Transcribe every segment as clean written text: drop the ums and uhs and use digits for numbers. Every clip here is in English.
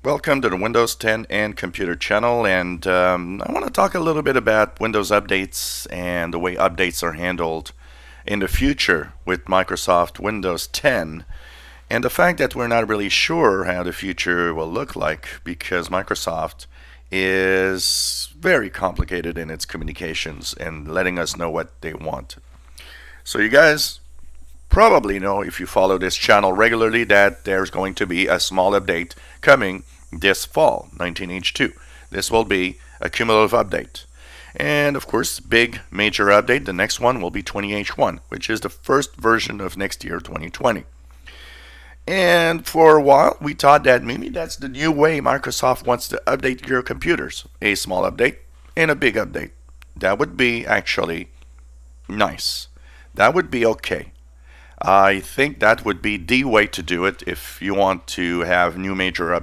Welcome to the Windows 10 and Computer channel, and I want to talk a little bit about Windows updates and the way updates are handled in the future with Microsoft Windows 10, and the fact that we're not really sure how the future will look like because Microsoft is very complicated in its communications and letting us know what they want. So you guys probably know, if you follow this channel regularly, that there's going to be a small update coming this fall, 19H2. This will be a cumulative update. And of course, big major update, the next one will be 20H1, which is the first version of next year, 2020. And for a while, we thought that maybe that's the new way Microsoft wants to update your computers. A small update and a big update. That would be actually nice. That would be okay. I think that would be the way to do it if you want to have new major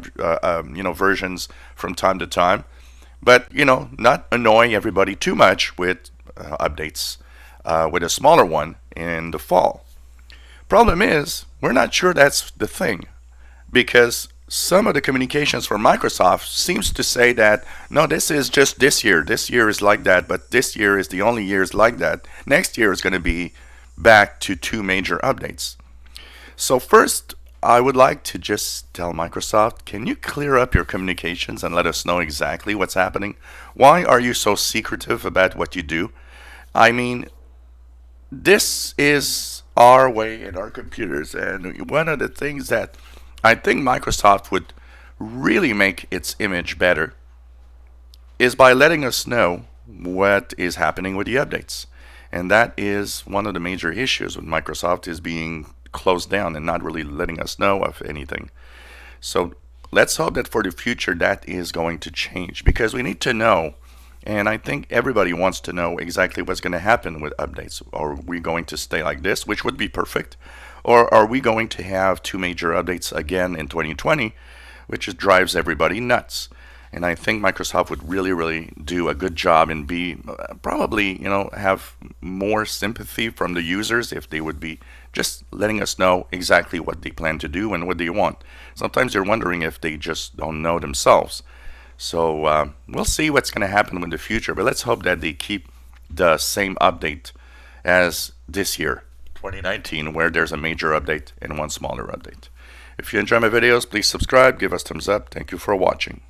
versions from time to time. But not annoying everybody too much with updates with a smaller one in the fall. Problem is, we're not sure that's the thing, because some of the communications from Microsoft seems to say that no, this is just this year. This year is like that, but this year is the only years like that. Next year is going to be back to two major updates. So first, I would like to just tell Microsoft, can you clear up your communications and let us know exactly what's happening? Why are you so secretive about what you do? I mean, this is our way in our computers, and one of the things that I think Microsoft would really make its image better is by letting us know what is happening with the updates. And that is one of the major issues with Microsoft, is being closed down and not really letting us know of anything. So let's hope that for the future that is going to change, because we need to know, and I think everybody wants to know exactly what's going to happen with updates. Are we going to stay like this, which would be perfect, or are we going to have two major updates again in 2020, which just drives everybody nuts? And I think Microsoft would really do a good job and be probably, have more sympathy from the users if they would be just letting us know exactly what they plan to do and what they want. Sometimes you're wondering if they just don't know themselves. So we'll see what's going to happen in the future, but let's hope that they keep the same update as this year, 2019, where there's a major update and one smaller update. If you enjoy my videos, please subscribe, give us thumbs up. Thank you for watching.